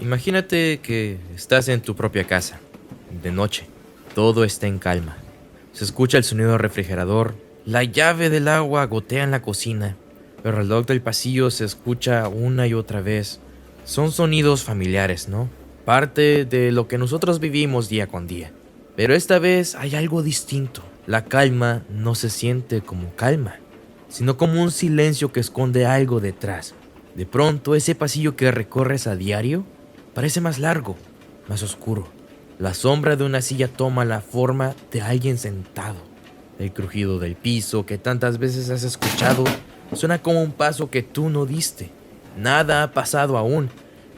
Imagínate que estás en tu propia casa, de noche. Todo está en calma. Se escucha el sonido del refrigerador, la llave del agua gotea en la cocina, el reloj del pasillo se escucha una y otra vez. Son sonidos familiares, ¿no? Parte de lo que nosotros vivimos día con día. Pero esta vez hay algo distinto. La calma no se siente como calma, sino como un silencio que esconde algo detrás. De pronto, ese pasillo que recorres a diario parece más largo, más oscuro. La sombra de una silla toma la forma de alguien sentado. El crujido del piso que tantas veces has escuchado suena como un paso que tú no diste. Nada ha pasado aún,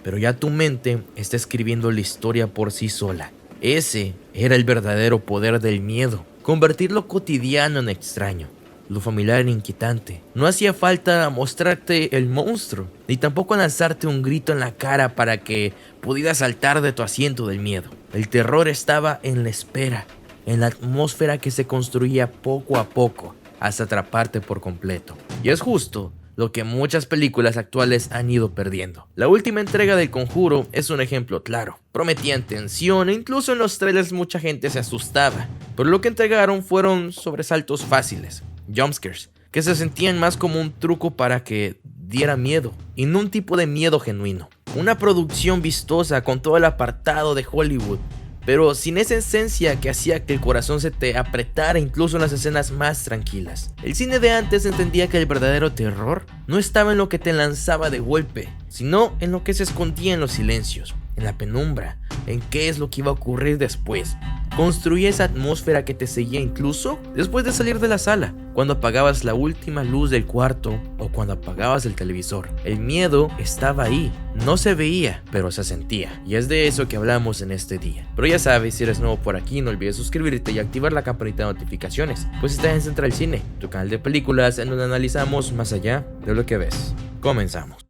pero ya tu mente está escribiendo la historia por sí sola. Ese era el verdadero poder del miedo, convertir lo cotidiano en extraño, lo familiar en inquietante. No hacía falta mostrarte el monstruo, ni tampoco lanzarte un grito en la cara para que pudieras saltar de tu asiento del miedo. El terror estaba en la espera, en la atmósfera que se construía poco a poco, hasta atraparte por completo. Y es justo lo que muchas películas actuales han ido perdiendo. La última entrega del Conjuro es un ejemplo claro. Prometían tensión e incluso en los trailers mucha gente se asustaba, pero lo que entregaron fueron sobresaltos fáciles, jumpscares, que se sentían más como un truco para que diera miedo, y no un tipo de miedo genuino. Una producción vistosa con todo el apartado de Hollywood, pero sin esa esencia que hacía que el corazón se te apretara incluso en las escenas más tranquilas. El cine de antes entendía que el verdadero terror no estaba en lo que te lanzaba de golpe, sino en lo que se escondía en los silencios, en la penumbra, en qué es lo que iba a ocurrir después. Construía esa atmósfera que te seguía incluso después de salir de la sala, cuando apagabas la última luz del cuarto o cuando apagabas el televisor. El miedo estaba ahí, no se veía, pero se sentía. Y es de eso que hablamos en este día. Pero ya sabes, si eres nuevo por aquí, no olvides suscribirte y activar la campanita de notificaciones, pues estás en Central Cine, tu canal de películas en donde analizamos más allá de lo que ves. Comenzamos.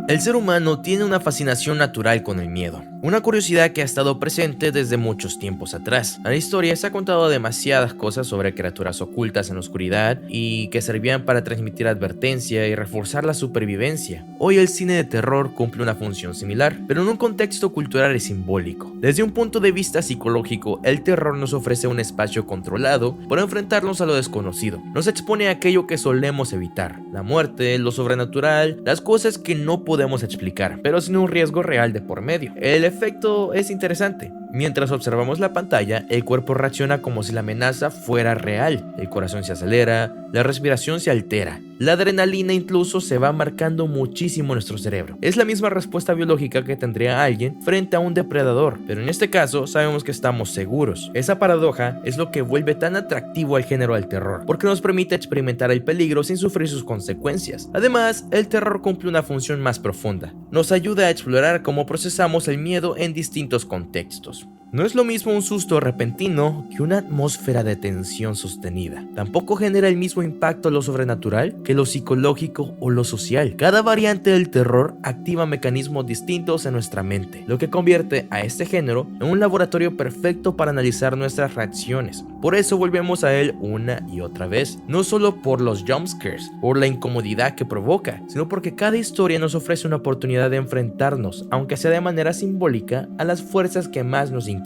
El ser humano tiene una fascinación natural con el miedo, una curiosidad que ha estado presente desde muchos tiempos atrás. En la historia se ha contado demasiadas cosas sobre criaturas ocultas en la oscuridad y que servían para transmitir advertencia y reforzar la supervivencia. Hoy el cine de terror cumple una función similar, pero en un contexto cultural y simbólico. Desde un punto de vista psicológico, el terror nos ofrece un espacio controlado para enfrentarnos a lo desconocido. Nos expone a aquello que solemos evitar, la muerte, lo sobrenatural, las cosas que no podemos explicar, pero sin un riesgo real de por medio. El efecto es interesante. Mientras observamos la pantalla, el cuerpo reacciona como si la amenaza fuera real. El corazón se acelera, la respiración se altera, la adrenalina incluso se va marcando muchísimo en nuestro cerebro. Es la misma respuesta biológica que tendría alguien frente a un depredador, pero en este caso sabemos que estamos seguros. Esa paradoja es lo que vuelve tan atractivo al género del terror, porque nos permite experimentar el peligro sin sufrir sus consecuencias. Además, el terror cumple una función más profunda. Nos ayuda a explorar cómo procesamos el miedo en distintos contextos. No es lo mismo un susto repentino que una atmósfera de tensión sostenida. Tampoco genera el mismo impacto lo sobrenatural que lo psicológico o lo social. Cada variante del terror activa mecanismos distintos en nuestra mente, lo que convierte a este género en un laboratorio perfecto para analizar nuestras reacciones. Por eso volvemos a él una y otra vez, no solo por los jumpscares, por la incomodidad que provoca, sino porque cada historia nos ofrece una oportunidad de enfrentarnos, aunque sea de manera simbólica, a las fuerzas que más nos inquietan.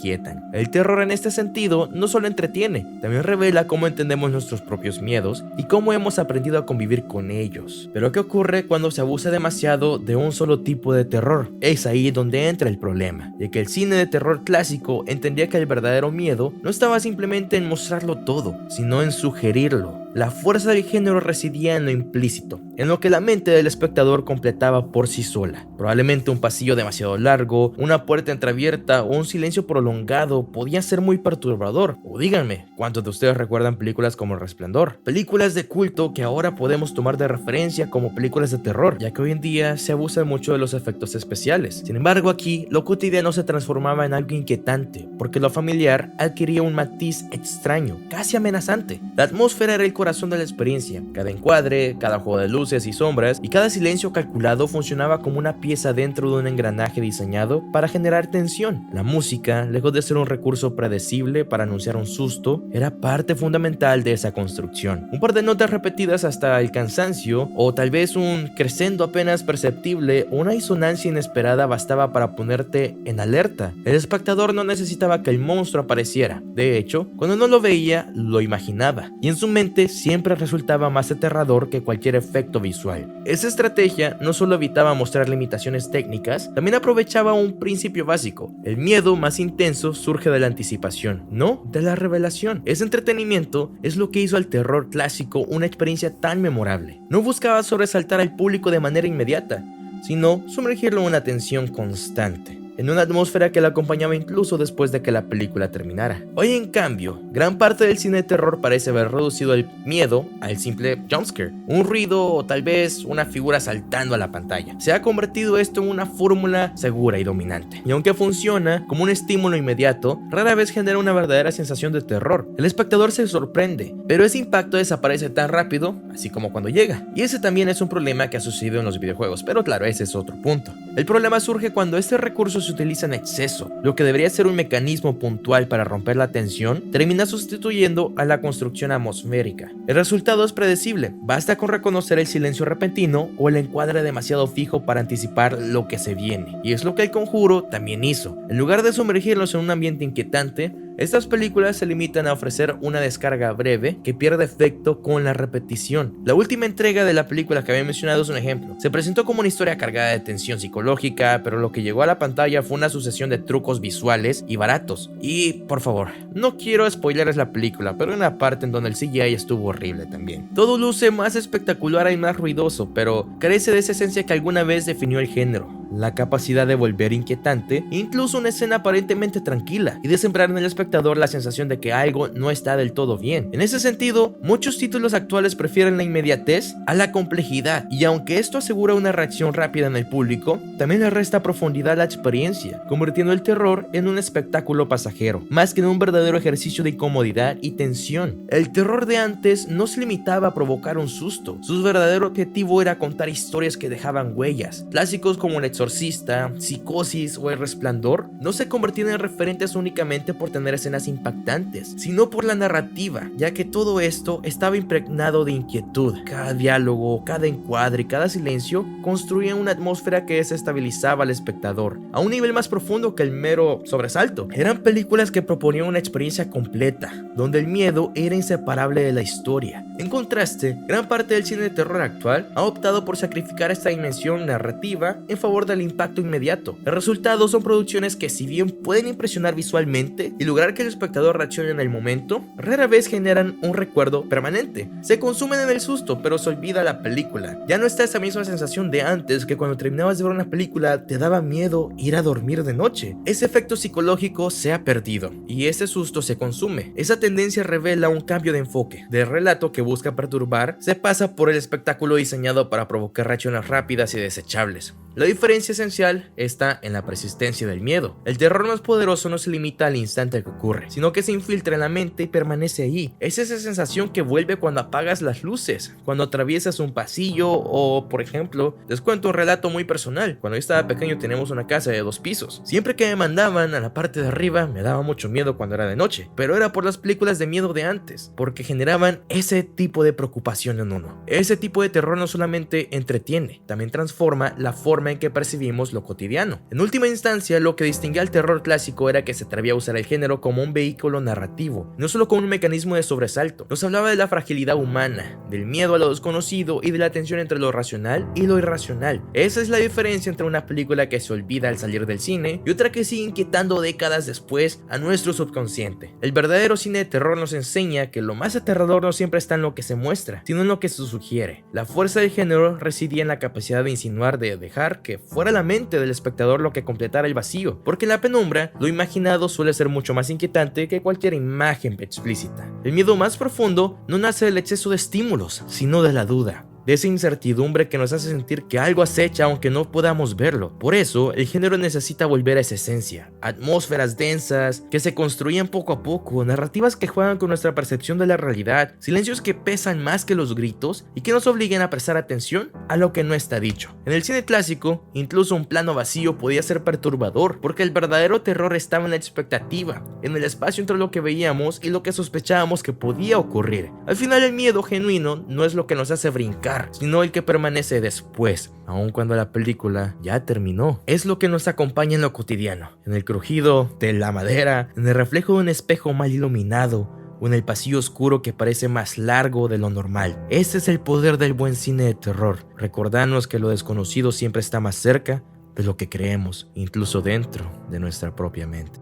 El terror en este sentido no solo entretiene, también revela cómo entendemos nuestros propios miedos y cómo hemos aprendido a convivir con ellos. Pero ¿qué ocurre cuando se abusa demasiado de un solo tipo de terror? Es ahí donde entra el problema, ya que el cine de terror clásico entendía que el verdadero miedo no estaba simplemente en mostrarlo todo, sino en sugerirlo. La fuerza del género residía en lo implícito, en lo que la mente del espectador completaba por sí sola. Probablemente un pasillo demasiado largo, una puerta entreabierta o un silencio prolongado podía ser muy perturbador. O díganme, ¿cuántos de ustedes recuerdan películas como El Resplandor? Películas de culto que ahora podemos tomar de referencia como películas de terror, ya que hoy en día se abusa mucho de los efectos especiales. Sin embargo, aquí lo cotidiano se transformaba en algo inquietante, porque lo familiar adquiría un matiz extraño, casi amenazante. La atmósfera era el corazón de la experiencia. Cada encuadre, cada juego de luces y sombras y cada silencio calculado funcionaba como una pieza dentro de un engranaje diseñado para generar tensión. La música, lejos de ser un recurso predecible para anunciar un susto, era parte fundamental de esa construcción. Un par de notas repetidas hasta el cansancio, o tal vez un crescendo apenas perceptible o una disonancia inesperada bastaba para ponerte en alerta. El espectador no necesitaba que el monstruo apareciera. De hecho, cuando no lo veía, lo imaginaba, y en su mente siempre resultaba más aterrador que cualquier efecto visual. Esa estrategia no solo evitaba mostrar limitaciones técnicas, también aprovechaba un principio básico. El miedo más intenso surge de la anticipación, no de la revelación. Ese entretenimiento es lo que hizo al terror clásico una experiencia tan memorable. No buscaba sobresaltar al público de manera inmediata, sino sumergirlo en una tensión constante, en una atmósfera que la acompañaba incluso después de que la película terminara. Hoy, en cambio, gran parte del cine de terror parece haber reducido el miedo al simple jumpscare, un ruido o tal vez una figura saltando a la pantalla. Se ha convertido esto en una fórmula segura y dominante, y aunque funciona como un estímulo inmediato, rara vez genera una verdadera sensación de terror. El espectador se sorprende, pero ese impacto desaparece tan rápido, así como cuando llega. Y ese también es un problema que ha sucedido en los videojuegos, pero claro, ese es otro punto. El problema surge cuando este recurso se utiliza en exceso. Lo que debería ser un mecanismo puntual para romper la tensión termina sustituyendo a la construcción atmosférica. El resultado es predecible, basta con reconocer el silencio repentino o el encuadre demasiado fijo para anticipar lo que se viene, y es lo que El Conjuro también hizo. En lugar de sumergirlos en un ambiente inquietante, estas películas se limitan a ofrecer una descarga breve que pierde efecto con la repetición. La última entrega de la película que había mencionado es un ejemplo. Se presentó como una historia cargada de tensión psicológica, pero lo que llegó a la pantalla fue una sucesión de trucos visuales y baratos. Y, por favor, no quiero spoileres la película, pero hay una parte en donde el CGI estuvo horrible también. Todo luce más espectacular y más ruidoso, pero carece de esa esencia que alguna vez definió el género. La capacidad de volver inquietante, incluso una escena aparentemente tranquila, y de sembrar en el espectador la sensación de que algo no está del todo bien. En ese sentido, muchos títulos actuales prefieren la inmediatez a la complejidad, y aunque esto asegura una reacción rápida en el público, también le resta profundidad a la experiencia, convirtiendo el terror en un espectáculo pasajero, más que en un verdadero ejercicio de incomodidad y tensión. El terror de antes no se limitaba a provocar un susto, su verdadero objetivo era contar historias que dejaban huellas. Clásicos como El Exorcista, Psicosis o El Resplandor no se convertían en referentes únicamente por tener escenas impactantes, sino por la narrativa, ya que todo esto estaba impregnado de inquietud. Cada diálogo, cada encuadre y cada silencio construían una atmósfera que desestabilizaba al espectador, a un nivel más profundo que el mero sobresalto. Eran películas que proponían una experiencia completa, donde el miedo era inseparable de la historia. En contraste, gran parte del cine de terror actual ha optado por sacrificar esta dimensión narrativa en favor del impacto inmediato. El resultado son producciones que, si bien pueden impresionar visualmente y lograr que el espectador reaccione en el momento, rara vez generan un recuerdo permanente. Se consumen en el susto, pero se olvida la película. Ya no está esa misma sensación de antes, que cuando terminabas de ver una película te daba miedo ir a dormir de noche. Ese efecto psicológico se ha perdido y ese susto se consume. Esa tendencia revela un cambio de enfoque. Del relato que busca perturbar se pasa por el espectáculo diseñado para provocar reacciones rápidas y desechables. La diferencia esencial está en la persistencia del miedo. El terror más poderoso no se limita al instante que ocurre, sino que se infiltra en la mente y permanece ahí. Es esa sensación que vuelve cuando apagas las luces, cuando atraviesas un pasillo o, por ejemplo, les cuento un relato muy personal. Cuando yo estaba pequeño teníamos una casa de 2 pisos. Siempre que me mandaban a la parte de arriba me daba mucho miedo cuando era de noche, pero era por las películas de miedo de antes, porque generaban ese tipo de preocupación en uno. Ese tipo de terror no solamente entretiene, también transforma la forma en que percibimos lo cotidiano. En última instancia, lo que distinguía al terror clásico era que se atrevía a usar el género como un vehículo narrativo, no solo como un mecanismo de sobresalto. Nos hablaba de la fragilidad humana, del miedo a lo desconocido y de la tensión entre lo racional y lo irracional. Esa es la diferencia entre una película que se olvida al salir del cine y otra que sigue inquietando décadas después a nuestro subconsciente. El verdadero cine de terror nos enseña que lo más aterrador no siempre está en lo que se muestra, sino en lo que se sugiere. La fuerza del género residía en la capacidad de insinuar, de dejar que fuera la mente del espectador lo que completara el vacío, porque en la penumbra lo imaginado suele ser mucho más inquietante que cualquier imagen explícita. El miedo más profundo no nace del exceso de estímulos, sino de la duda, de esa incertidumbre que nos hace sentir que algo acecha aunque no podamos verlo. Por eso, el género necesita volver a esa esencia, atmósferas densas que se construyen poco a poco, narrativas que juegan con nuestra percepción de la realidad, silencios que pesan más que los gritos y que nos obliguen a prestar atención a lo que no está dicho. En el cine clásico, incluso un plano vacío podía ser perturbador, porque el verdadero terror estaba en la expectativa, en el espacio entre lo que veíamos y lo que sospechábamos que podía ocurrir. Al final, el miedo genuino no es lo que nos hace brincar, sino el que permanece después, aun cuando la película ya terminó. Es lo que nos acompaña en lo cotidiano, en el crujido de la madera, en el reflejo de un espejo mal iluminado, o en el pasillo oscuro que parece más largo de lo normal. Ese es el poder del buen cine de terror, recordarnos que lo desconocido siempre está más cerca de lo que creemos, incluso dentro de nuestra propia mente.